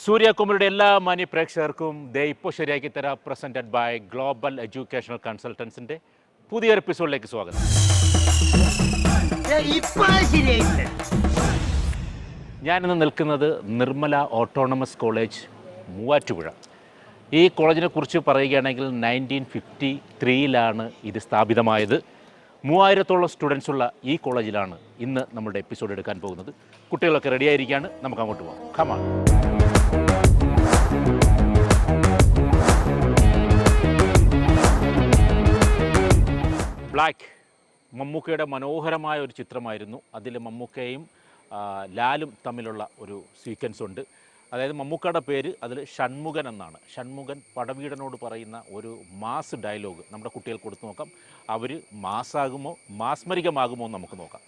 സൂര്യകുമാരിയുടെ എല്ലാ മാന്യ പ്രേക്ഷകർക്കും ദേ ഇപ്പോൾ ശരിയാക്കി തരാം പ്രസൻറ്റഡ് ബൈ ഗ്ലോബൽ എഡ്യൂക്കേഷണൽ കൺസൾട്ടൻസിൻ്റെ പുതിയൊരു എപ്പിസോഡിലേക്ക് സ്വാഗതം. ഞാനിന്ന് നിൽക്കുന്നത് നിർമ്മല ഓട്ടോണമസ് കോളേജ് മൂവാറ്റുപുഴ. ഈ കോളേജിനെ കുറിച്ച് പറയുകയാണെങ്കിൽ 1953 ഇത് സ്ഥാപിതമായത്. 3000-ഓളം സ്റ്റുഡൻസ് ഉള്ള ഈ കോളേജിലാണ് ഇന്ന് നമ്മുടെ എപ്പിസോഡ് എടുക്കാൻ പോകുന്നത്. കുട്ടികളൊക്കെ റെഡിയായിരിക്കുകയാണ്, നമുക്ക് അങ്ങോട്ട് പോകാം. കമാൺ. ബ്ലാക്ക് മമ്മൂക്കയുടെ മനോഹരമായ ഒരു ചിത്രമായിരുന്നു. അതിൽ മമ്മൂക്കയും ലാലും തമ്മിലുള്ള ഒരു സീക്വൻസ് ഉണ്ട്. അതായത് മമ്മൂക്കയുടെ പേര് അതിൽ ഷൺമുഖൻ എന്നാണ്. ഷൺമുഖൻ പടവീടനോട് പറയുന്ന ഒരു മാസ് ഡയലോഗ് നമ്മുടെ കുട്ടികൾ കൊടുത്തു നോക്കാം. അവർ മാസ്സാകുമോ മാസ്മരികമാകുമോ എന്ന് നമുക്ക് നോക്കാം.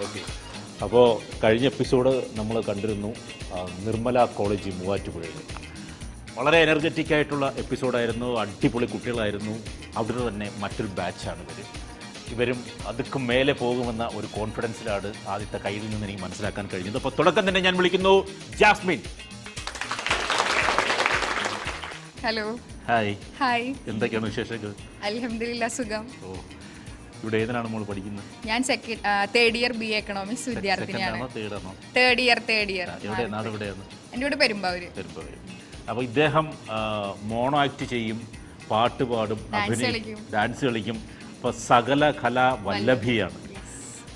ഓക്കെ, അപ്പോൾ കഴിഞ്ഞ എപ്പിസോഡ് നമ്മൾ കണ്ടിരുന്നു നിർമ്മല കോളേജ് മൂവാറ്റുപുഴയിൽ. വളരെ എനർജറ്റിക് ആയിട്ടുള്ള എപ്പിസോഡായിരുന്നു. അടിപൊളി കുട്ടികളായിരുന്നു. അവിടെ തന്നെ മറ്റൊരു ബാച്ചാണ് ഇവരും അതൊക്കെ മേലെ പോകുമെന്ന ഒരു കോൺഫിഡൻസിലാണ് ആദ്യത്തെ കയ്യിൽ നിന്ന് എനിക്ക് മനസ്സിലാക്കാൻ കഴിഞ്ഞത്. അപ്പോൾ തുടക്കം തന്നെ ഞാൻ വിളിക്കുന്നു ജാസ്മിൻ. ഹലോ. ഹായ്. ഹായ്. എന്തൊക്കെയാണ് വിശേഷങ്ങൾ? അൽഹംദുലില്ലാ, സുഖം. ഓ, ഇവിടെ ഏതിനാണ് നമ്മൾ പഠിക്കുന്നത്? ഞാൻ തേർഡ് ഇയർ BA എക്കണോമിക്സ് വിദ്യാർത്ഥിനിയാണ്. Third year. എവിടെ നാട് എവിടെയാണ്? എൻ്റെ കൂടെ പെരുമ്പാവൂര്. അപ്പോൾ ഇദ്ദേഹം മോണോ ആക്ട് ചെയ്യും, പാട്ട് പാടും, അഭിനയിക്കും, ഡാൻസ് കളിക്കും. അപ്പോൾ സകല കലാ വല്ലഭിയാണ്.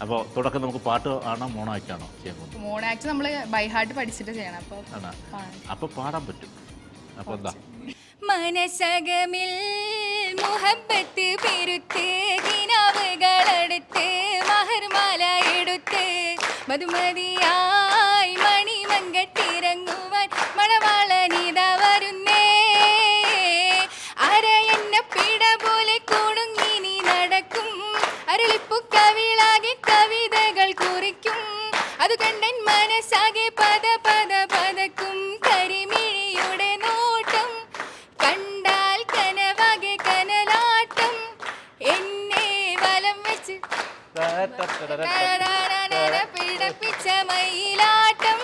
അപ്പോൾ തുടക്കം നമുക്ക് പാട്ട് ആണോ മോണോ ആക്ട് ആണോ ചെയ്യാൻ പോകുന്നത്? മോണോ ആക്ട് നമ്മൾ ബൈ ഹാർട്ട് പഠിച്ചിട്ട് ചെയ്യണം. അപ്പോൾ പാടാൻ പറ്റും. അപ്പോൾ എന്താ മനസകമിൽ മുഹബത്ത് പെരുത്ത് കിനാവുകളെടുത്ത് മഹർമാല എടുത്ത് മധുമതിയായി മണിമങ്കത്തിറങ്ങുവാൻ മണവാളനിത വരുന്നേ. അര എന്നെ പിട പോലെ കുടുങ്ങി നീ നടക്കും. അരളിപ്പു കവിളാകെ കവിതകൾ കുറിക്കും. അത് കണ്ടൻ മനസ്സാകെ പദ പദ പതക്കും. കരിമിഴിയുടെ നോട്ടം കണ്ടാൽ കനവാകെ കനലാട്ടം. എന്നെ വലം വെച്ച് പിടപ്പിച്ച മയിലാട്ടം.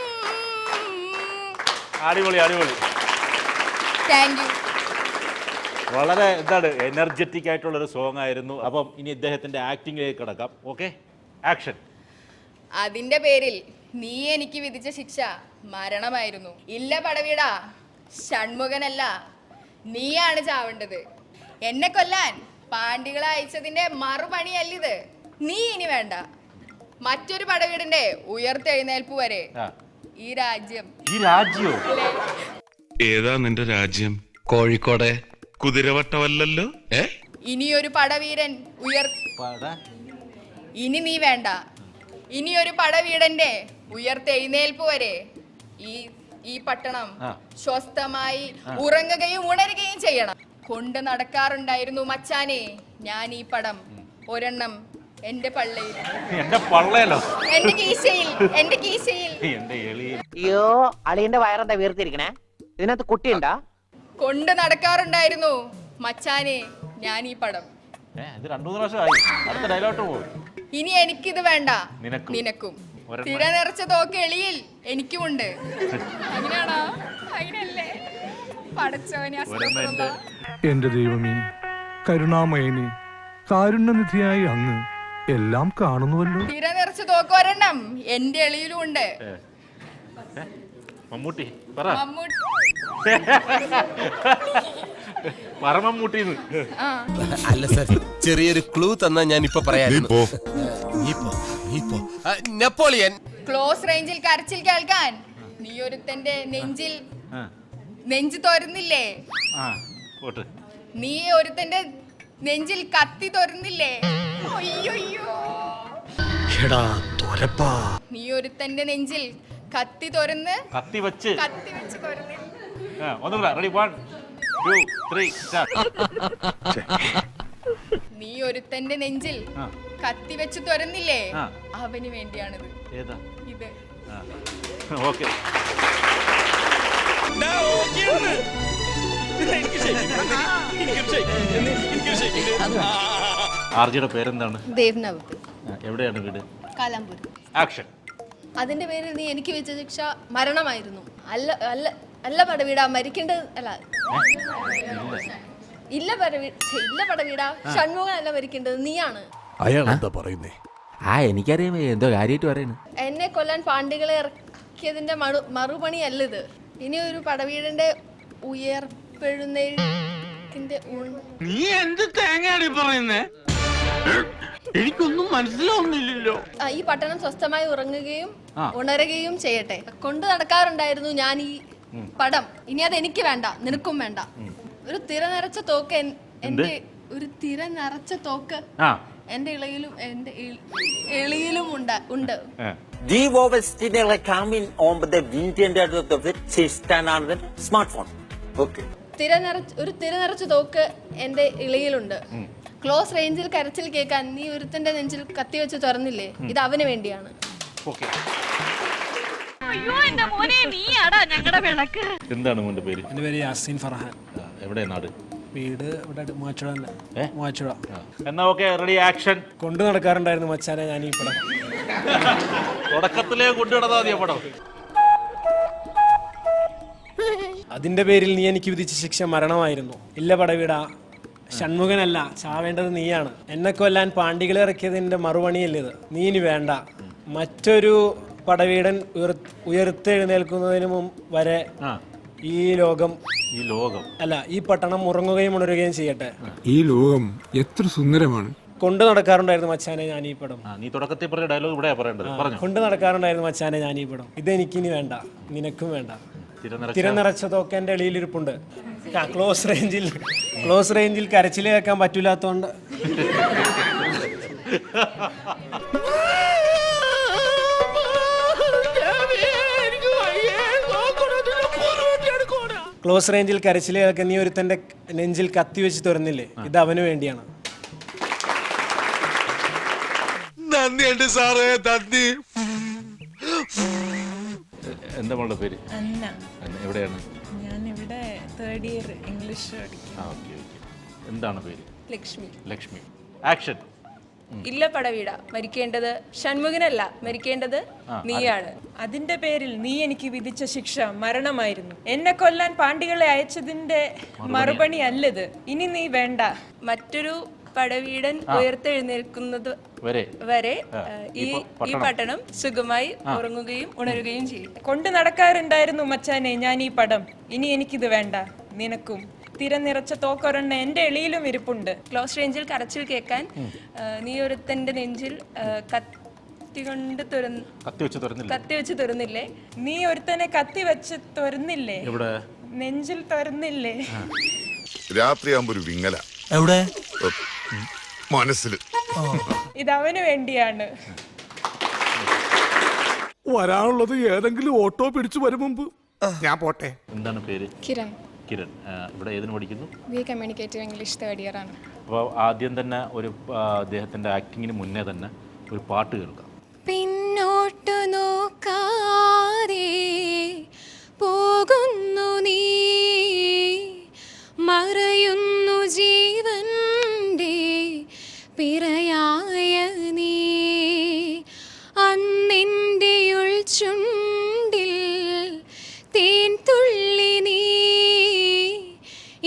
അടിപൊളി. Thank you. വളരെ എന്താണ് എനർജറ്റിക് ആയിട്ടുള്ളൊരു സോങ് ആയിരുന്നു. അപ്പം ഇനി ഇദ്ദേഹത്തിൻ്റെ ആക്ടിങ്ങിലേക്ക് കിടക്കാം. Okay, action. അതിന്റെ പേരിൽ നീ എനിക്ക് വിധിച്ച ശിക്ഷ മരണമായിരുന്നു. ഇല്ല പടവീടാ, ഷൺമുഖനല്ല, നീയാണ് ചാവേണ്ടത്. എന്നെ കൊല്ലാൻ പാണ്ഡികളെ അയച്ചതിന്റെ മറുപണിയല്ലിത്. നീ ഇനി വേണ്ട. മറ്റൊരു പടവീടിന്റെ ഉയർത്തെഴുന്നേൽപ്പ് വരെ ഈ രാജ്യം. ഏതാ നിന്റെ രാജ്യം? കോഴിക്കോട് കുതിരവട്ടമല്ലല്ലോ. ഇനിയൊരു പടവീരൻ ഇനി നീ വേണ്ട. ഇനിയൊരു പടവീടന്റെ ഉയർത്തെഴുന്നേൽപ്പ് വരെ ഈ പട്ടണം സ്വസ്ഥമായി ഉറങ്ങുകയും ഉണരുകയും ചെയ്യണം. കൊണ്ട് നടക്കാറുണ്ടായിരുന്നു മച്ചാനെ ഞാൻ ഈ പടം. ഒരെണ്ണം എന്റെ പള്ളയിൽ, എന്റെ കീശയിൽ. അയ്യോ, അളിയന്റെ വയറെന്താ വീർത്തിരിക്കണേ? ഇതിനകത്ത് കുട്ടിയുണ്ടാ? കൊണ്ട് നടക്കാറുണ്ടായിരുന്നു മച്ചാനെ ഞാൻ ഈ പടം. ഇനി എനിക്കിത് വേണ്ട, നിനക്കും. തിര നിറച്ച തോക്ക് എളിയിൽ എനിക്കുമുണ്ട്. അങ്ങനെയാണോ? അങ്ങനെയല്ലേ പടച്ചോനെ. എന്റെ ദൈവമേ, കരുണാമയനെ, കാരുണ്യനിധിയായി അങ്ങ് എല്ലാം കാണുന്നുവല്ലോ. തിര നിറച്ച തോക്ക് ഒരെണ്ണം എന്റെ എളിയിലും ഉണ്ട്. മമ്മൂട്ടി അല്ല സർ, ചെറിയൊരു ക്ലൂ തന്നാ ഞാൻ ഇപ്പൊ പറയാം. നെപ്പോളിയൻ. ക്ലോസ് റേഞ്ചിൽ കരച്ചിൽ കേൾക്കാൻ നീ ഒരുത്തന്റെ നെഞ്ച് തുറന്നില്ലേ? നീ ഒരുത്തന്റെ നെഞ്ചിൽ കത്തി തുറന്നില്ലേ? നീ ഒരുത്തന്റെ നെഞ്ചിൽ കത്തി തുറന്ന് കത്തി വെച്ച് തുറന്നില്ല. നീ ഒരുത്തന്റെ നെഞ്ചിൽ കത്തി വെച്ച് തുറന്നില്ലേ? അവന് വേണ്ടിയാണിത്. ഇത് ഓക്കെ. ആർജിയുടെ പേരെന്താണ്? ദേവ്നവ്. എവിടെയാണ് വീട്? കാലാമ്പൂർ. ആക്ഷൻ. അതിന്റെ പേരിൽ നീ എനിക്ക് വെച്ച ശിക്ഷ മരണമായിരുന്നു. അല്ല അല്ല അല്ല പടവീടാ, മരിക്കേണ്ടത് അല്ല. ഇല്ല പടവീടാ, ഷൺമുഖൻ അല്ല മരിക്കേണ്ടത്, നീയാണ്. അയാൾ എന്താ പറയുന്നേ? എനിക്കറിയാം എന്തോ കാര്യമായിട്ട് പറയുന്നു. എന്നെ കൊല്ലാൻ പാണ്ഡികളെ ഇറക്കിയതിന്റെ മറുപണിയല്ലിത്. ഇനി ഒരു പടവീടന്റെ ഉയർപ്പെഴുന്നേൽക്കിന്റെ നീ എന്ത് തേങ്ങയാണ് പറയുന്നേ? എനിക്കൊന്നും മനസ്സിലാവുന്നില്ലല്ലോ. ഈ പട്ടണം സ്വസ്ഥമായി ഉറങ്ങുകയും ഉണരുകയും ചെയ്യട്ടെ. കൊണ്ടു നടക്കാറുണ്ടായിരുന്നു ഞാൻ ഈ പടം. ഇനി അത് എനിക്ക് വേണ്ട, നിനക്കും വേണ്ട. ഒരു തിര നിറച്ച തോക്ക് എന്റെ ഇളയിലും ഉണ്ട്. Die Wovestine coming on the Indian of the system on the smartphone. Okay. ഒരു തിര നിറച്ച തോക്ക് എന്റെ ഇളയിലുണ്ട്. ക്ലോസ് റേഞ്ചിൽ കരച്ചിൽ കേൾക്കാൻ നീ ഒരുത്തന്റെ നെഞ്ചിൽ കത്തി വെച്ച് തുറന്നില്ലേ, ഇത് അവന് വേണ്ടിയാണ്. എന്താണ് മോന്റെ പേര്? എൻ്റെ പേര് യാസീൻ ഫർഹാൻ. എവിടെ നാട്? വീട് ഇവിടെ മൂവാറ്റുപുഴ തന്നെ. മൂവാറ്റുപുഴ. എന്നാ ഓക്കെ, റെഡി, ആക്ഷൻ. കൊണ്ടു നടക്കാറുണ്ടായിരുന്നു മച്ചാനെ ഞാൻ ഈ പടം. തുടക്കത്തിലേ കൊണ്ടു നടന്നാ മതിയോ പടം? അതിന്റെ പേരിൽ നീ എനിക്ക് വിധിച്ച ശിക്ഷ മരണമായിരുന്നു. ഇല്ല പടവീടാ, ഷൺമുഖനല്ല, ചാവേണ്ടത് നീയാണ്. എന്നെ കൊല്ലാൻ പാണ്ഡികളെ ഇറക്കിയതിന്റെ മറുപണിയല്ലിത്. നീ ഇനി വേണ്ട. മറ്റൊരു പടവീടൻ ഉയർത്തെഴുന്നേൽക്കുന്നതിന് വരെ ഈ ലോകം അല്ല, ഈ പട്ടണം ഉറങ്ങുകയും ഉണരുകയും ചെയ്യട്ടെ. ഈ ലോകം എത്ര സുന്ദരമാണ്. കൊണ്ടു നടക്കാറുണ്ടായിരുന്നു മച്ചാനെ ഞാൻ ഈ പടം. നീ തുടക്കത്തിൽ പറഞ്ഞ ഡയലോഗ് ഇവിടെ പറയേണ്ടത്. കൊണ്ടു നടക്കാറുണ്ടായിരുന്നു മച്ചാനെ ഞാൻ ഈ പടം. ഇതെനിക്കിനി വേണ്ട, നിനക്കും വേണ്ട. തിര നിറച്ചതൊക്കെ എൻ്റെ എളിയിലിരിപ്പുണ്ട്. ക്ലോസ് റേഞ്ചിൽ കരച്ചിൽ കേൾക്കാൻ പറ്റൂലാത്തോണ്ട് കരച്ചിൽ കേൾക്കാൻ നീ ഒരുത്തന്റെ നെഞ്ചിൽ കത്തി വെച്ച് തുറന്നില്ലേ, ഇത് അവന് വേണ്ടിയാണ്. നന്ദിയുണ്ട് സാറേ, നന്ദി. എന്താ മോളുടെ പേര്? അന്ന. എവിടെയാണ്? ഞാൻ ഇവിടെ 3rd ഇയർ ഇംഗ്ലീഷ് പഠിക്കുന്നു. എന്താണ് പേര്? ലക്ഷ്മി. ആക്ഷൻ. ഇല്ല പടവീട, മരിക്കേണ്ടത് ഷൺമുഖനല്ല, മരിക്കേണ്ടത് നീയാണ്. അതിന്റെ പേരിൽ നീ എനിക്ക് വിധിച്ച ശിക്ഷ മരണമായിരുന്നു. എന്നെ കൊല്ലാൻ പാണ്ഡികളെ അയച്ചതിന്റെ മറുപണി അല്ലത്. ഇനി നീ വേണ്ട. മറ്റൊരു പടവീടൻ ഉയർത്തെഴുന്നേൽക്കുന്നത് വരെ ഈ പട്ടണം സുഖമായി ഉറങ്ങുകയും ഉണരുകയും ചെയ്യും. കൊണ്ടു നടക്കാറുണ്ടായിരുന്നു മച്ചാനെ ഞാൻ ഈ പടം. ഇനി എനിക്കിത് വേണ്ട, നിനക്കും. തിര നിറച്ച തോക്കൊരെണ്ണ എന്റെ എളിയിലും ഇരിപ്പുണ്ട്. ക്ലോസ് റേഞ്ചിൽ കരച്ചിൽ കേൾക്കാൻ നീ ഒരുത്തന്റെ നെഞ്ചിൽ കത്തി വെച്ച് തുറന്നില്ലേ, നീ ഒരുത്തനെ കത്തി വെച്ച് തുറന്നില്ലേ, നെഞ്ചിൽ തുറന്നില്ലേ. രാത്രിയാകുമ്പോ ഒരു വിങ്ങല എവിടെ മനസ്സിൽ. ഇതവന് വേണ്ടിയാണ്. വരാനുള്ളത് ഏതെങ്കിലും ഓട്ടോ പിടിച്ചു വരും മുമ്പ് ഞാൻ പോട്ടെ. എന്താണ് പേര്? കിരൺ. ഇവിടെ ഏതിന് പഠിക്കുന്നു? BA communicative English 3rd year ആണ്. അപ്പോൾ ആദ്യം തന്നെ ഒരു അദ്ദേഹത്തിൻ്റെ ആക്ടിങ്ങിന് മുന്നേ തന്നെ ഒരു പാട്ട് കേൾക്കാം. പിന്നോട്ടു നോക്കാതെ പോകുന്നു നീ, മറയുന്നു ജീവന്റെ പിറയായ നീ. അന്നിൻ്റെ ഉൾച്ചുണ്ടിൽ തേൻ തുള്ളി നീ,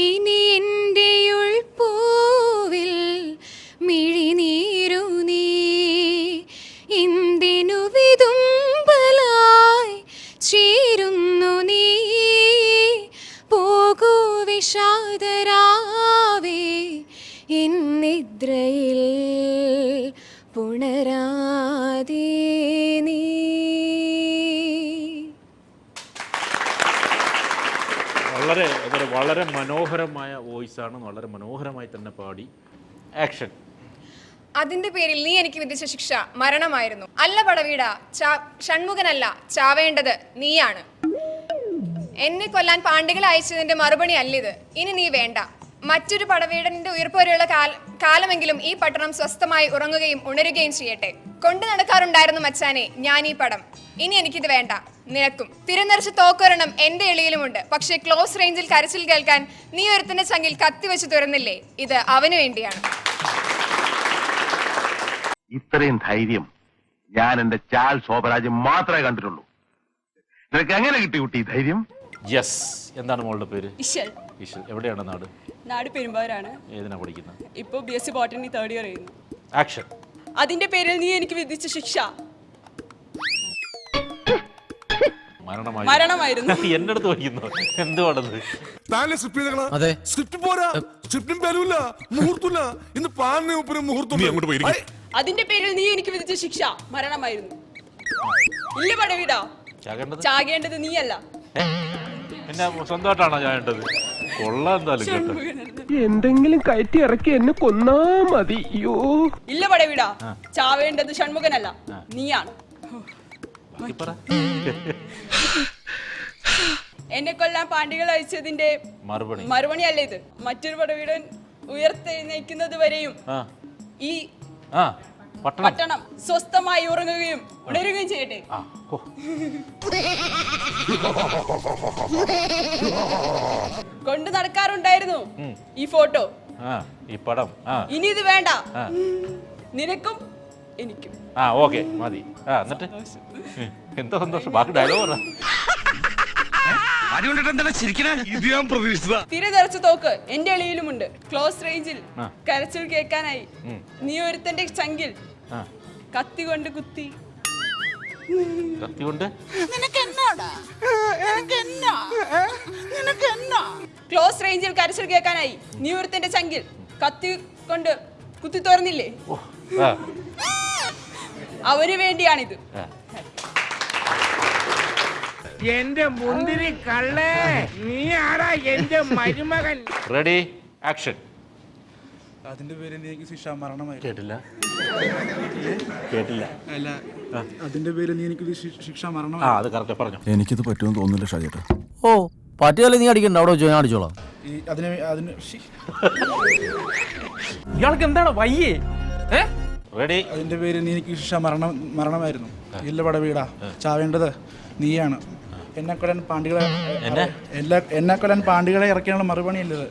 ഇനി എൻ്റെ ഉൾപ്പൂവിൽ മിഴിനീരു നീ. ഇന്തിനു വിതുമ്പലായി ചേരുന്നു നീ, പോകൂ വിഷാദരാവേ എന്നിദ്രയിൽ പുണരാതെ നീ. വളരെ മനോഹരമായ വോയിസാണ്, വളരെ മനോഹരമായി തന്നെ പാടി. ആക്ഷൻ. അതിന്റെ പേരിൽ നീ എനിക്ക് വിധിച്ച ശിക്ഷ മരണമായിരുന്നു. അല്ല പടവീട, ഷൺമുഖനല്ല, ചാവേണ്ടത് നീയാണ്. എന്നെ കൊല്ലാൻ പാണ്ഡികളെ അയച്ചതിന്റെ മറുപടി അല്ലിത്. ഇനി നീ വേണ്ട. മറ്റൊരു പടവീടന്റെ ഉയർപ്പ് വരെയുള്ള കാലമെങ്കിലും ഈ പട്ടണം സ്വസ്ഥമായി ഉറങ്ങുകയും ഉണരുകയും ചെയ്യട്ടെ. കൊണ്ടു നടക്കാറുണ്ടായിരുന്നു മച്ചാനെ ഞാൻ ഈ പടം. ഇനി എനിക്കിത് വേണ്ട, നിനക്കും. തിരനിറച്ച് തോക്കൊരെണ്ണം എന്റെ എളിയിലുമുണ്ട്. പക്ഷേ ക്ലോസ് റേഞ്ചിൽ കരച്ചിൽ കേൾക്കാൻ നീ ഒരുത്തന്റെ ചങ്കിൽ കത്തി വെച്ച് തുറന്നില്ലേ, ഇത് അവന് വേണ്ടിയാണ്. ഇത്രയും ധൈര്യം ഞാൻ എന്റെ ചാൽ ശോഭരാജ് മാത്രമേ കണ്ടിട്ടുള്ളൂ. നിനക്ക് എങ്ങനെ കിട്ടി കുട്ടി ഈ ധൈര്യം? യെസ്. എന്താണ് മോളുടെ പേര്? ഇശൽ. ഇഷൽ. എവിടെയാണ് നാട്? നാട് പെരുമ്പാവൂരാണ്. ഏതിനാ പഠിക്കുന്നത്? ഇപ്പോൾ BSc ബോട്ടണി 3rd ഇയർ ചെയ്യുന്നു. ആക്ഷൻ. അതിന്റെ പേരിൽ നീ എനിക്ക് വിധിച്ച ശിക്ഷ മരണമായിരുന്നു. എന്റെ അടുത്ത് വയ്ക്കുന്നു. എന്തുവാണത്? താനെ സ്ക്രിപ്റ്റ് ചെയ്തേക്കണ? സ്ക്രിപ്റ്റ് പോരാ, സ്ക്രിപ്റ്റും പേരുമില്ല, മുഹൂർത്തമില്ല. ഇന്ന് പാലിന് മുപ്പിന് മുഹൂർത്തം. അതിന്റെ പേരിൽ നീ എനിക്ക് വിധിച്ച ശിക്ഷ മരണമായിരുന്നു. ഇല്ല പടവീടാ, ചാകേണ്ടത് നീയല്ല. പിന്നെ സ്വന്തമായിട്ടാണോ ചാകേണ്ടത്? കൊള്ളാം. എന്തായാലും കേട്ടോ. എന്തെങ്കിലും കയറ്റി ഇറക്കി എന്നെ കൊന്നാ മതി. അയ്യോ. ഇല്ല പടവീടാ, ചാവേണ്ടത് ഷൺമുഖനല്ല, നീയാണ്. എന്നെ കൊല്ലാൻ പാണ്ഡികൾ അയച്ചതിന്റെ മറുപടി അല്ലേ ഇത്? മറ്റൊരു പടവീടൻ ഉയർത്തെഴുന്നേക്കുന്നത് വരെയും ഈ പട്ടണം സ്വസ്ഥമായി ഉറങ്ങുകയും ഉണരുകയും ചെയ്യട്ടെ. കൊണ്ടു നടക്കാറുണ്ടായിരുന്നു ഈ ഫോട്ടോ, ഈ പടം. ഇനി ഇത് വേണ്ട, നിനക്കും എനിക്കും. ഓക്കെ മതി. എന്നിട്ട് എന്താ സന്തോഷം? ബാക്കി ഡയലോഗ് തിരതെറിച്ച തോക്ക് എന്റെ എളിയിലുമുണ്ട്. ക്ലോസ് റേഞ്ചിൽ കരച്ചിൽ കേൾക്കാനായി നീ ഒരുത്തന്റെ ചങ്കിൽ കത്തി കൊണ്ട് കുത്തി. ക്ലോസ് റേഞ്ചിൽ കരച്ചിൽ കേൾക്കാനായി നീ ഒരുത്തന്റെ ചങ്കിൽ കത്തി കൊണ്ട് കുത്തി തുറന്നില്ലേ? അവന് വേണ്ടിയാണിത്. എന്റെ മുന്തിരി കള്ളേ, നീ ആരാ എന്റെ മരുമകൻ? Ready action. അതിന്റെ പേര് നീ ശിക്ഷ മരണമായിരുന്നു. കേട്ടില്ല. അല്ല, അതിന്റെ പേര് നീ എനിക്ക് ശിക്ഷ മരണം. അത് കറക്റ്റ് പറഞ്ഞു. എനിക്കിത് പറ്റുമെന്ന് തോന്നുന്നില്ല ഷാജേട്ടാ. ഓ പറ്റിയാലേ നീ അടിക്കണ്ട, അവിടെ വെച്ചോ, ഞാൻ അടിച്ചോളാം. ഇയാൾക്ക് എന്താണ് വയ്യേ? റെഡി. അതിന്റെ പേര് നീ എനിക്ക് ശിക്ഷ മരണമായിരുന്നു. ഇല്ല പടവീടാ, ചാവേണ്ടത് നീയാണ്. എന്നെ കൊല്ലാൻ പാണ്ഡികളെ ഇറക്കിയുള്ള മറുപണിയല്ലത്.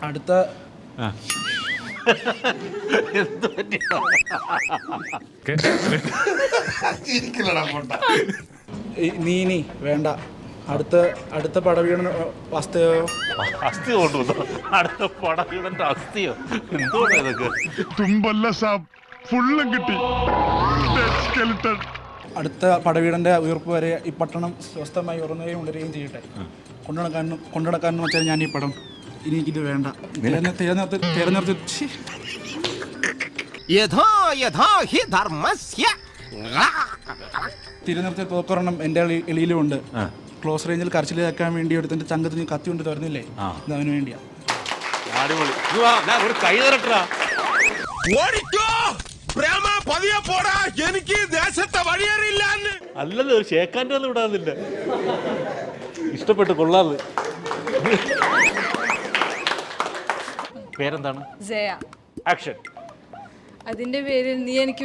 അടുത്ത നീ വേണ്ട. അടുത്ത പടവീടൻ അസ്ഥി കൊണ്ടുവന്നോ? അടുത്ത പടവീടന്റെ അസ്ഥിയോ? എന്തുകൊണ്ടാ ഇതൊക്കെ? തുമ്പല്ല സാബ്, ഫുള്ളും കിട്ടി. അടുത്ത പടവീടന്റെ ഉയർപ്പ് വരെ ഈ പട്ടണം സ്വസ്ഥമായി ഉറങ്ങുകയും ഉണരുകയും ചെയ്യട്ടെ. കൊണ്ടുനടക്കാനും വെച്ചാൽ ഞാൻ ഈ പടം ഇനി എനിക്കിത് വേണ്ട. തിരുനിർത്തി തോക്കൊരെണ്ണം എൻ്റെ എളിയിലുമുണ്ട്. ക്ലോസ് റേഞ്ചിൽ കരച്ചിലാക്കാൻ വേണ്ടി എടുത്തിന്റെ ചങ്കത്ത് നീ കത്തി കൊണ്ട് തുറന്നില്ലേ? ഇത് അവന് വേണ്ടിയാ. എനിക്ക് ദേശത്തെ വഴിയേറിയില്ല. അല്ലല്ലോ, ഷേക്കാൻ്റെ ഒന്നും വിടാന്നില്ല. ഇഷ്ടപ്പെട്ട് കൊള്ളാതെ. പേരെന്താണ്? ജയ. ആക്ഷൻ. അതിന്റെ പേരിൽ നീ എനിക്ക്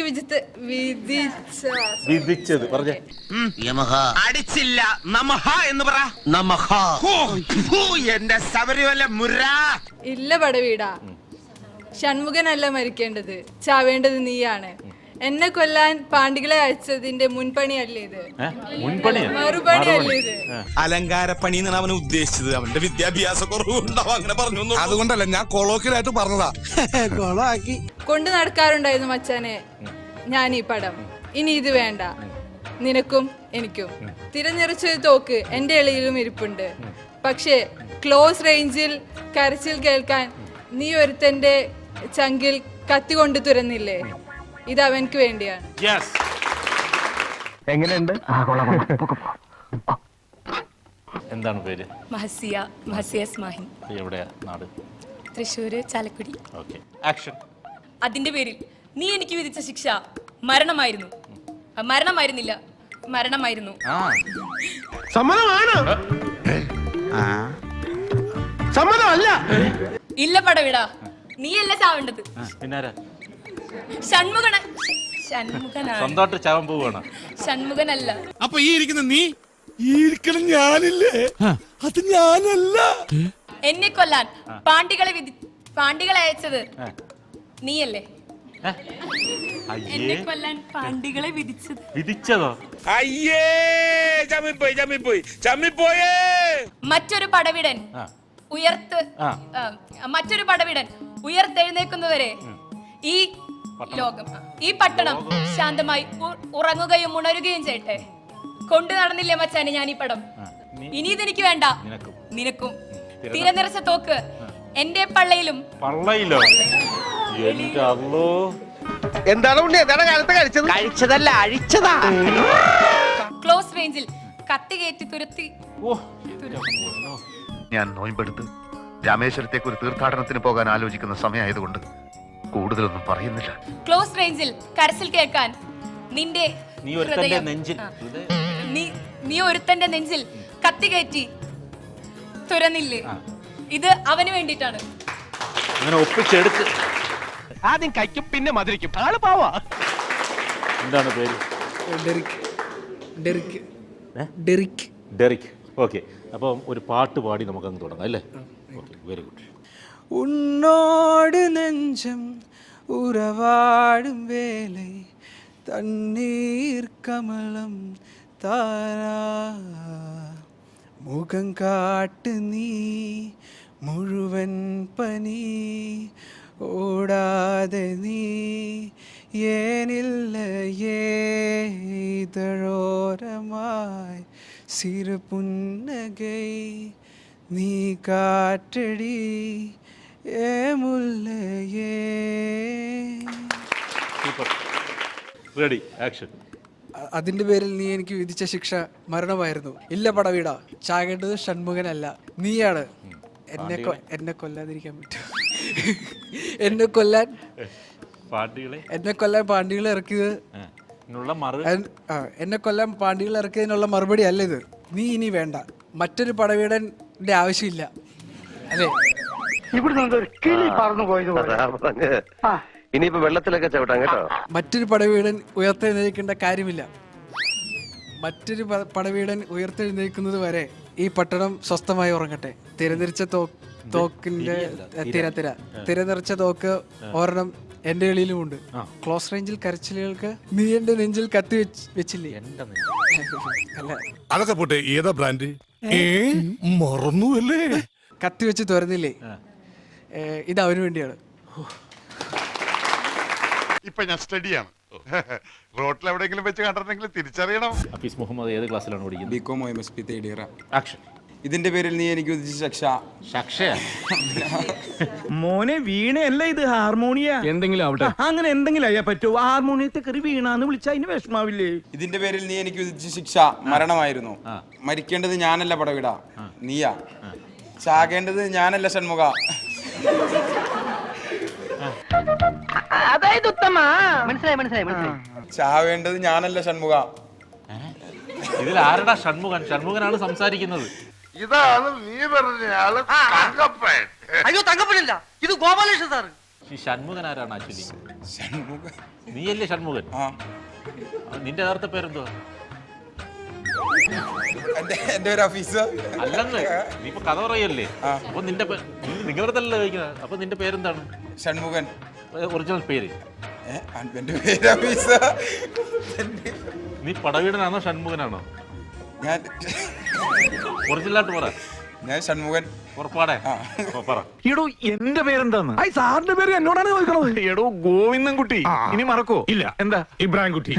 വിധിച്ചത് വിധിച്ചത് പറഞ്ഞേ. അടിച്ചില്ല നമഹ എന്ന് പറ. നമഹ. എന്റെ ശബരിമല മുര. ഇല്ല പടവീടാ, ഷൺമുഖനല്ല മരിക്കേണ്ടത്, ചാവേണ്ടത് നീയാണ്. എന്നെ കൊല്ലാൻ പാണ്ഡികളെ അയച്ചതിന്റെ മുൻപണിയല്ലേ ഇത്? മറുപണിയല്ലേ ഇത്? അലങ്കാരപ്പണി എന്നാണ് അവന് ഉദ്ദേശിച്ചത്. അവന്റെ വിദ്യാഭ്യാസ കുറവുണ്ടാവും, അങ്ങനെ പറഞ്ഞു. അതുകൊണ്ടല്ല, ഞാൻ കൊളോക്കിലായിട്ട് പറഞ്ഞതാ. കൊണ്ടു നടക്കാറുണ്ടായിരുന്നു മച്ചാനെ ഞാൻ ഈ പടം. ഇനി ഇത് വേണ്ട, നിനക്കും എനിക്കും. തിരഞ്ഞെറിച്ചൊരു തോക്ക് എന്റെ എളിയിലും ഇരിപ്പുണ്ട്. പക്ഷേ ക്ലോസ് റേഞ്ചിൽ കരച്ചിൽ കേൾക്കാൻ നീ ഒരുത്തന്റെ ചങ്കിൽ കത്തി കൊണ്ട് തുറന്നില്ലേ? ഇത് അവൻക്ക് വേണ്ടിയാണ്. എങ്ങനെയുണ്ട്? എന്താണ് പേര്? മാഹിൻ. എവിടെയാ നാട്? തൃശ്ശൂര്, ചാലക്കുടി. Okay action. അതിന്റെ പേരിൽ നീ എനിക്ക് വിധിച്ച ശിക്ഷ മരണമായിരുന്നു. മരണമായിരുന്നില്ല, മരണമായിരുന്നു. സമ്മതമാണ്. സമ്മതമല്ല. ഇല്ല പടവിടാ, നീയല്ല ചാവേണ്ടത്, പിന്നാരാ? ഷൺമുഖനാണ്. സ്വന്തമായിട്ട് ചാവാൻ പോവുകയാണ്. ഷൺമുഖനല്ല. അപ്പൊ ഈ ഇരിക്കുന്ന നീ, ഈ ഇരിക്കണം ഞാനില്ലേ? അത് ഞാനല്ല. എന്നെ കൊല്ലാൻ പാണ്ഡികളെ പാണ്ടികൾ അയച്ചത് ആ. നീയല്ലേ? ഏ? അയ്യേ, എന്നെ കൊല്ലാൻ പാണ്ടികളെ വിധിച്ചത് വിധിച്ചതോ? അയ്യേ ചമ്മിപ്പോയേ. മറ്റൊരു പടവിടൻ ആ. ആ. മറ്റൊരു പടവിടൻ ഉയർത്തെഴുന്നേക്കുന്നവരെ ഈ ലോകം, ഈ പട്ടണം ശാന്തമായി ഉറങ്ങുകയും ഉണരുകയും ചെയ്യട്ടെ. കൊണ്ടു നടന്നില്ലേ മച്ചാനെ ഞാൻ ഈ പടം? ഇനി ഇതെനിക്ക് വേണ്ട, നിനക്കും. തിരനിറച്ച തോക്ക് എന്റെ പള്ളയിലും. പള്ളയിലോ? എന്റെ അള്ളോ. എന്താണ് ഉണ്ണി, എന്താണ് കാലത്ത് കഴിച്ചത്? കഴിച്ചതല്ല, അഴിച്ചതാ. ക്ലോസ് റേഞ്ചിൽ കത്തി കയറ്റി തുരത്തി. ഓ, എന്റെ പൊന്നോ. ഞാൻ നോയമ്പെടുത്ത് രാമേശ്വരത്തേക്ക് ഒരു തീർത്ഥാടനത്തിന് പോകാൻ ആലോചിക്കുന്ന സമയമായതുകൊണ്ട് കൂടുതലൊന്നും പറയുന്നില്ല. ക്ലോസ് റേഞ്ചിൽ കരച്ചിൽ കേൾക്കാൻ നിന്റെ നീ ഒരുത്തന്റെ ഹൃദയം, നെഞ്ചിൽ നീ ഒരുത്തന്റെ നെഞ്ചിൽ കത്തി കയറ്റി തുരന്നില്ലേ? ഇത് അവന് വേണ്ടിയിട്ടാണ്. അങ്ങനെ ഒപ്പിച്ചെടുത്ത്. ആദ്യം കഴിക്കും പിന്നെ മധുരിക്കും. ആള് പാവാ. എന്താണ് പേര്? ഡെറിക്. ഓക്കെ, അപ്പം ഒരു പാട്ട് പാടി നമുക്കങ്ങ് തുടങ്ങാം അല്ലേ? Okay, very good. உன்னோடு நெஞ்சம் உறவாடும் வேலை தண்ணீர் கமலம் தானா முகங்காட்டு நீ முழுவன் பனி ஓடாத நீ ஏனில்லையே இதழோரமாய் சிறு புன்னகை நீ காற்றடி ഏ മുല്ലയേ. സൂപ്പർ. Ready, action. അതിന്റെ പേരിൽ നീ എനിക്ക് വിധിച്ച ശിക്ഷ മരണമായിരുന്നു. ഇല്ല പടവീട, ചാകേണ്ടത് ഷൺമുഖനല്ല, നീയാണ്. എന്നെ കൊല്ലാതിരിക്കാൻ പറ്റും? എന്നെ കൊല്ലാൻ പാണ്ടികളെ ഇറക്കിയത്. എന്നെ കൊല്ലാൻ പാണ്ടികളെ ഇറക്കിയതിനുള്ള മറുപടി അല്ല ഇത്. നീ ഇനി വേണ്ട, മറ്റൊരു പടവീടന്റെ ആവശ്യമില്ല, അല്ലേ? ഇനിയിപ്പോ വെള്ളത്തിലൊക്കെ ചവിട്ടാം കേട്ടോ. മറ്റൊരു പടവീടൻ ഉയർത്തെഴുന്നേൽക്കേണ്ട കാര്യമില്ല. മറ്റൊരു പടവീടൻ ഉയർത്തെഴുന്നേൽക്കുന്നത് വരെ ഈ പട്ടണം സ്വസ്ഥമായി ഉറങ്ങട്ടെ. തിരനിറച്ച തോക്കിന്റെ തിരനിറച്ച തോക്ക് ഒരെണ്ണം എന്റെ എളിയിലുമുണ്ട്. ക്ലോസ് റേഞ്ചിൽ കരച്ചിലുകൾക്ക് നീ എന്റെ നെഞ്ചിൽ കത്തി വെച്ചില്ലേ? അല്ല, അതൊക്കെ പോട്ടെ, ഏതാ ബ്രാൻഡ്? മറന്നു അല്ലേ? കത്തി വെച്ച് തുറന്നില്ലേ? ഇത് അവന് വേണ്ടിയാണ്. ഇപ്പൊ ഞാൻ സ്റ്റഡിയാണ്. റോട്ടിൽ എവിടെയെങ്കിലും വെച്ച് കണ്ടിട്ടുണ്ടെങ്കിൽ തിരിച്ചറിയണം. ഹഫീസ് മുഹമ്മദ് ഏത് ക്ലാസ്സിലാണ് പഠിക്കുന്നത്? BCom OMSP third year. Action. ഇതിന്റെ പേരിൽ നീ എനിക്ക് വിധിച്ച ശിക്ഷ. മോനെ വീണയല്ല, ഇത് ഹാർമോണിയ. എന്തെങ്കിലും ആവട്ടെ, അങ്ങനെ എന്തെങ്കിലും അയ്യാ പറ്റുമോ? ഹാർമോണിയത്തെ കയറി വീണാന്ന് വിളിച്ചാ അതിന് വിഷമാവില്ലേ? ഇതിന്റെ പേരിൽ നീ എനിക്ക് വിധിച്ച ശിക്ഷ മരണമായിരുന്നു. മരിക്കേണ്ടത് ഞാനല്ല പടവിട, നീയാ. ചാകേണ്ടത് ഞാനല്ല ഷൺമുഖ. അതായത് ഉത്തമ, മനസ്സിലായി. ചാവേണ്ടത് ഞാനല്ല ഷൺമുഖ. ഇതിൽ ആരടാ ഷൺമുഖൻ? ഷൺമുഖനാണ് സംസാരിക്കുന്നത്. ഇതാണ് നീ പറഞ്ഞ ആള് തങ്കപ്പൻ. അയ്യോ, തങ്കപ്പനല്ല, ഇത് ഗോപാലകൃഷ്ണൻ സാറ്. ഈ ഷൺമുഖൻ ആരാണ് ആക്ച്വലി? ഷൺമുഖ നീയല്ലേ ഷൺമുഖൻ? നിന്റെ യഥാർത്ഥ പേരെന്തുവാ? എന്റെ ഒരു ഓഫീസ് അല്ലെന്ന്, നീ ഇപ്പൊ കഥ പറയല്ലേ? അപ്പൊ നിങ്ങളുടെ തന്നെ ചോദിക്കുന്നത്. അപ്പൊ നിന്റെ പേരെന്താണ്? ഷൺമുഖൻ. ഒറിജിനൽ പേര്? എന്റെ പേര് ഓഫീസ്. നീ പടവീടനാണോ ഷൺമുഖനാണോ? ഞാൻ ഒറിജിനലായിട്ട് പറ. ഞാൻ ഷൺമുഖൻ. ഉറപ്പാടെ പറ. എടോ, എന്റെ പേരെന്താന്ന്? സാറിന്റെ പേര് എന്നോടാണ് ചോദിക്കണത്. എടോ, ഗോവിന്ദൻകുട്ടി. ഇനി മറക്കോ? ഇല്ല. എന്താ? ഇബ്രാഹിം കുട്ടി.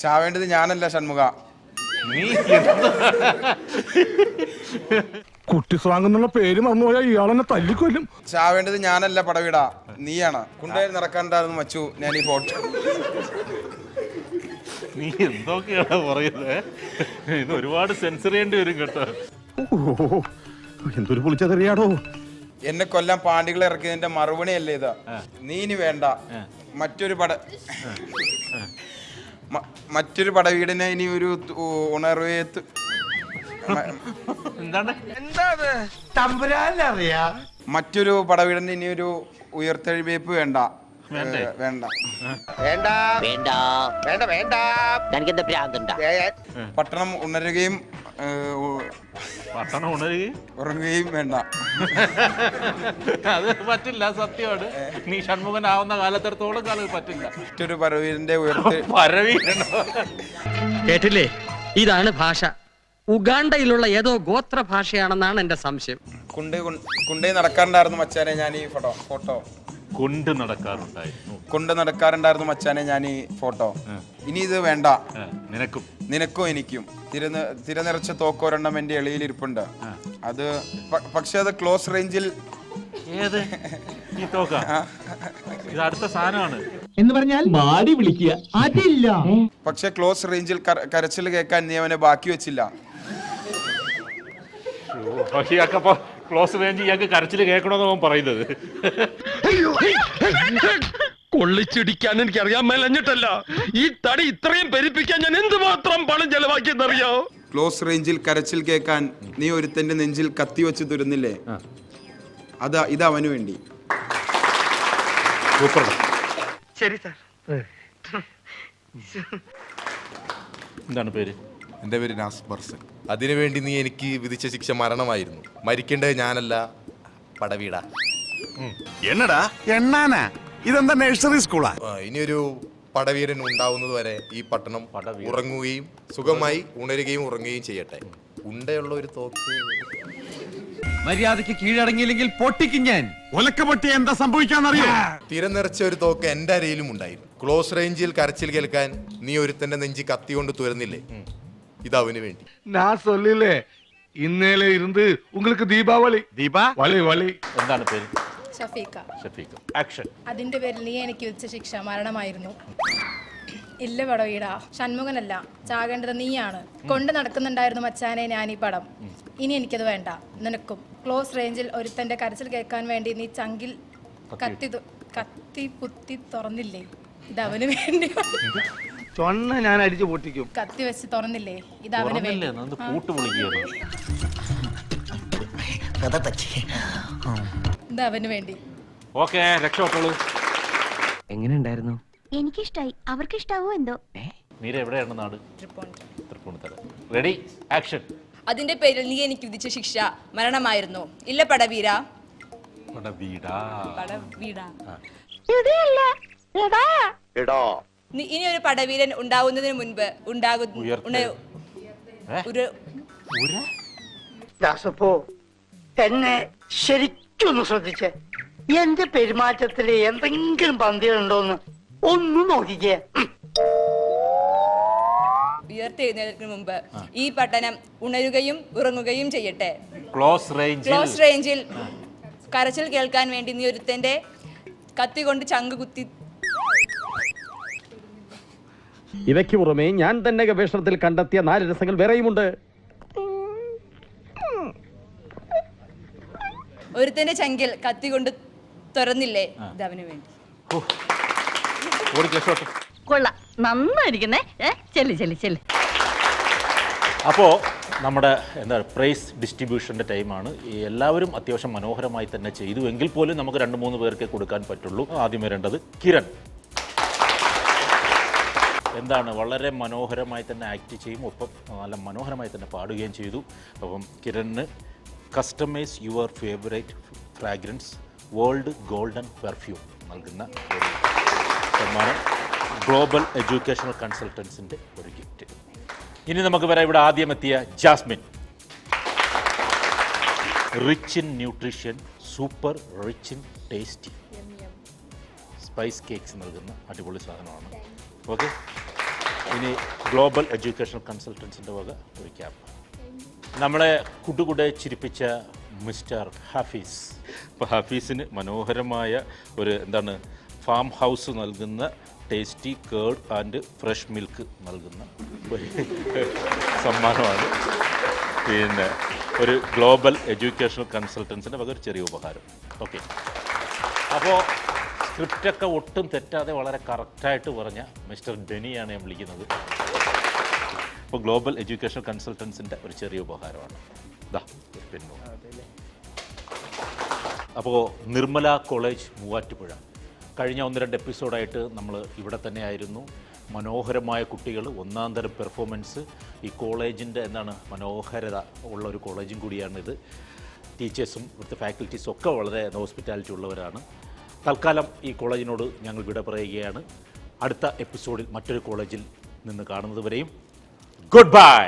ചാവേണ്ടത് ഞാനല്ല ഷൺമുഖ. നീ കുട്ടി സ്വാങ്ങെന്നുള്ള പേര് മറന്നുപോയാൽ ഇയാളെന്നെ തല്ലിക്കൊല്ലും. ചാവേണ്ടത് ഞാനല്ല പടവിട, നീയാണ്. കുണ്ടയിൽ നടക്കാണ്ടായിരുന്നു മച്ചു ഞാൻ ഈ ഫോട്ടോ. നീ എന്തൊക്കെയാണ് പറയുന്നത്? ഇത് ഒരുപാട് സെൻസർ ചെയ്യേണ്ടി വരും കേട്ടോ. എന്തൊരു പൊളിച്ചതറിയാടോ. എന്നെ കൊല്ലാൻ പാണ്ടികളെ ഇറക്കിയതിന്റെ മറുപടി അല്ലേ ഇതാ? നീ ഇനി വേണ്ട, മറ്റൊരു പടവീടിനെ ഇനി ഒരു ഉണർവേത്ത്. മറ്റൊരു പടവീടിന് ഇനി ഒരു ഉയർത്തെഴുന്നേൽപ്പ് വേണ്ട. പട്ടണം ഉണരുകയും പട്ടണം ഉണരുകയും ഉറങ്ങുകയും വേണ്ട. അത് പറ്റില്ല, സത്യമാണ്. നീ ഷൺമുഖനാവുന്ന കാലത്തിടത്തോളം കാലം പറ്റില്ല. മറ്റൊരു പരവീരന്റെ ഉയർത്ത് പരവീരനോ? കേട്ടില്ലേ, ഇതാണ് ഭാഷ. ഉഗാണ്ടയിലുള്ള ഏതോ ഗോത്ര ഭാഷയാണെന്നാണ് എന്റെ സംശയം. കുണ്ടേ നടക്കാറുണ്ടായിരുന്നു മച്ചാനെ ഞാൻ ഈ ഫോട്ടോ കൊണ്ട് നടക്കാറുണ്ടായിരുന്നു. കൊണ്ട് നടക്കാറുണ്ടായിരുന്നു മച്ചാനെ ഞാൻ ഈ ഫോട്ടോ. ഇനി ഇത് വേണ്ട. നിനക്കും എനിക്കും തിരനിറച്ച തോക്കൊരെണ്ണം എന്റെ എളിയിൽ ഇരിപ്പുണ്ട്. അത് പക്ഷെ അത് ക്ലോസ് റേഞ്ചിൽ. ഏത് ഈ തോക്ക? ഇത് അടുത്ത സാധനമാണ് എന്ന് പറഞ്ഞാൽ മാടി വിളിക്കുക അതില്ല. പക്ഷെ ക്ലോസ് റേഞ്ചിൽ കരച്ചിൽ കേൾക്കാൻ നീ അവനെ ബാക്കി വെച്ചില്ല. ക്ലോസ് റേഞ്ച് ഇയാൾക്ക് കരച്ചിൽ കേൾക്കണമെന്ന് അവൻ പറയുന്നത്. കൊള്ളിച്ചിടിക്കാൻ എനിക്ക് അറിയാൻ മേലഞ്ഞിട്ടല്ല, ഈ തടി ഇത്രയും പെരുപ്പിക്കാൻ ഞാൻ എന്തുമാത്രം പണം ചെലവാക്കിയെന്നറിയോ? ക്ലോസ് റേഞ്ചിൽ കരച്ചിൽ കേൾക്കാൻ നീ ഒരുത്തന്റെ നെഞ്ചിൽ കത്തി വെച്ച് തുരുന്നില്ലേ, ഇത് അവന് വേണ്ടി. ശരി സാർ. എന്താണ് പേര്? എൻ്റെ പേര് നാസ് ബർസൻ. അതിനുവേണ്ടി നീ എനിക്ക് വിധിച്ച ശിക്ഷ മരണമായിരുന്നു. മരിക്കേണ്ടത് ഞാനല്ല, പടവീട. എന്നടാ എണ്ണാനാ? ഇതെന്താ നഴ്സറി സ്കൂളാ? ഇനിയൊരു പടവീരൻ ഉണ്ടാവുന്നത് വരെ ഈ പട്ടണം ഉറങ്ങുകയും സുഖമായി ഉണരുകയും ഉറങ്ങുകയും ചെയ്യട്ടെ. ഉണ്ടയുള്ള ഒരു തോക്ക്. മര്യാദയ്ക്ക് കീഴടങ്ങിയില്ലെങ്കിൽ പൊട്ടിക്കും ഞാൻ. ഒലക്ക പൊട്ടി എന്താ സംഭവിക്കാന്നറിയോ? തിരനിറച്ച ഒരു തോക്ക് എന്റെ അരയിലും ഉണ്ടായിരുന്നു. ക്ലോസ് റേഞ്ചിൽ കരച്ചിൽ കേൾക്കാൻ നീ ഒരുത്തന്റെ നെഞ്ചി കത്തികൊണ്ട് തുറന്നില്ലേ, ഇത് അവന് വേണ്ടി. ഞാൻ സൊല്ലില്ലേ ഇന്നലെ ഇരുന്ന് உங்களுக்கு ദീപാവലി വളി വളി. എന്താണ് പേര്? ഷഫീഖ. ഷഫീഖ. ആക്ഷൻ. അതിന്റെ പേരിൽ നീ എനിക്ക് വിധിച്ച ശിക്ഷ മരണമായിരുന്നു. ഇല്ല പടവീടാ, ഷൺമുഖനല്ല, ചാകേണ്ടത് നീയാണ്. കൊണ്ട് നടക്കുന്നുണ്ടായിരുന്നു മച്ചാനെ ഞാൻ ഈ പടം. ഇനി എനിക്കത് വേണ്ട. നിനക്കും ക്ലോസ് റേഞ്ചിൽ ഒരുത്തന്റെ കരച്ചിൽ കേൾക്കാൻ വേണ്ടി നീ ചങ്കിൽ കത്തി പുത്തി തുറന്നില്ലേ, ഇത് അവന് വേണ്ടി. ചൊണ്ണ ഞാൻ അടിച്ചു പൊട്ടിക്കും. കത്തി വെച്ച് തുറന്നില്ലേ, ഇത് അവന് വേണ്ടി. ഇത് അവന് വേണ്ടി. ഓക്കേ, രക്ഷപ്പെട്ടോളൂ. എങ്ങനെ ഉണ്ടായിരുന്നു? എനിക്കിഷ്ടായി, അവർക്ക് ഇഷ്ടാവോ എന്തോ. മീര എവിടെയാണ് നാട്? തൃപ്പൂണിത്തറ. Ready, action. അതിന്റെ പേരിൽ നീ എനിക്ക് വിധിച്ച ശിക്ഷ മരണമായിരുന്നു. ഇല്ല പടവീര. ഇനി ഒരു പടവീരൻ ഉണ്ടാവുന്നതിന് മുൻപ് എന്നെ ശരിക്കൊന്ന് ശ്രദ്ധിച്ചേ. എന്റെ പെരുമാറ്റത്തില് എന്തെങ്കിലും പന്തികളുണ്ടോന്ന് ഒന്ന് നോക്കിക്കേ. ഉയർത്തെഴുന്നേൽക്കുന്നതിന് മുമ്പ് ഈ പട്ടണം ഉണരുകയും ഉറങ്ങുകയും ചെയ്യട്ടെ. ക്ലോസ് റേഞ്ചിൽ കരച്ചിൽ കേൾക്കാൻ വേണ്ടി നീ ഒരുത്തന്റെ കത്തി കൊണ്ട് ചങ്ക് കുത്തി. ഇവയ്ക്ക് പുറമെ ഞാൻ തന്നെ ഗവേഷണത്തിൽ കണ്ടെത്തിയ 4 രസങ്ങൾ വേറെയുമുണ്ട്. ഒരുത്തന്റെ ചങ്കിൽ കത്തി കൊണ്ട് തുറന്നില്ലേ, ഇത് അവന് വേണ്ടി. കൊള്ളാം, നന്നായിരിക്കുന്നേ. ചെല്ലി ചെല്ലി ചെല്ലി. അപ്പോൾ നമ്മുടെ പ്രൈസ് ഡിസ്ട്രിബ്യൂഷൻ്റെ ടൈമാണ്. എല്ലാവരും അത്യാവശ്യം മനോഹരമായി തന്നെ ചെയ്തു. എങ്കിൽ പോലും നമുക്ക് 2-3 പേർക്കേ കൊടുക്കാൻ പറ്റുള്ളൂ. ആദ്യം വരേണ്ടത് കിരൺ. എന്താണ്, വളരെ മനോഹരമായി തന്നെ ആക്ട് ചെയ്യും, ഒപ്പം നല്ല മനോഹരമായി തന്നെ പാടുകയും ചെയ്തു. അപ്പം കിരണിന് customize your favourite fragrance world golden perfume നൽകുന്ന ഒരു സമ്മാനം, ഗ്ലോബൽ എഡ്യൂക്കേഷണൽ കൺസൾട്ടൻസിൻ്റെ ഒരു ഗിഫ്റ്റ്. ഇനി നമുക്ക് വരാം ഇവിടെ ആദ്യം എത്തിയ Jasmine. Rich in nutrition, super rich in tasty spice cakes നൽകുന്ന അടിപൊളി സാധനമാണ്. ഓക്കെ, ഇനി ഗ്ലോബൽ എഡ്യൂക്കേഷണൽ കൺസൾട്ടൻസിൻ്റെ വക ഒരു ക്യാമ്പ്. നമ്മളെ കുടുകുടെ ചിരിപ്പിച്ച മിസ്റ്റർ ഹഫീസ്. അപ്പോൾ ഹഫീസിന് മനോഹരമായ ഒരു ഫാം ഹൗസ് നൽകുന്ന tasty curd and fresh milk നൽകുന്ന സമ്മാനമാണ്. പിന്നെ ഒരു ഗ്ലോബൽ എഡ്യൂക്കേഷണൽ കൺസൾട്ടൻസിൻ്റെ വക ഒരു ചെറിയ ഉപഹാരം. ഓക്കെ, അപ്പോൾ സ്ക്രിപ്റ്റൊക്കെ ഒട്ടും തെറ്റാതെ വളരെ കറക്റ്റായിട്ട് പറഞ്ഞ മിസ്റ്റർ ഡെനിയാണ് ഞാൻ വിളിക്കുന്നത്. അപ്പോൾ ഗ്ലോബൽ എഡ്യൂക്കേഷണൽ കൺസൾട്ടൻസിൻ്റെ ഒരു ചെറിയ ഉപഹാരമാണ്. ഇതാ ഒരു പെണ്ണു. അപ്പോൾ നിർമ്മല കോളേജ് മൂവാറ്റുപുഴ കഴിഞ്ഞ 1-2 എപ്പിസോഡായിട്ട് നമ്മൾ ഇവിടെ തന്നെ ആയിരുന്നു. മനോഹരമായ കുട്ടികൾ, ഒന്നാം തരം പെർഫോമൻസ്. ഈ കോളേജിൻ്റെ മനോഹരത ഉള്ള ഒരു കോളേജും കൂടിയാണിത്. ടീച്ചേഴ്സും ഇവിടുത്തെ ഫാക്കൽറ്റീസും ഒക്കെ വളരെ ഹോസ്പിറ്റാലിറ്റി ഉള്ളവരാണ്. തൽക്കാലം ഈ കോളേജിനോട് ഞങ്ങൾ വിട പറയുകയാണ്. അടുത്ത എപ്പിസോഡിൽ മറ്റൊരു കോളേജിൽ നിന്ന് കാണുന്നത് വരെയും ഗുഡ് ബൈ.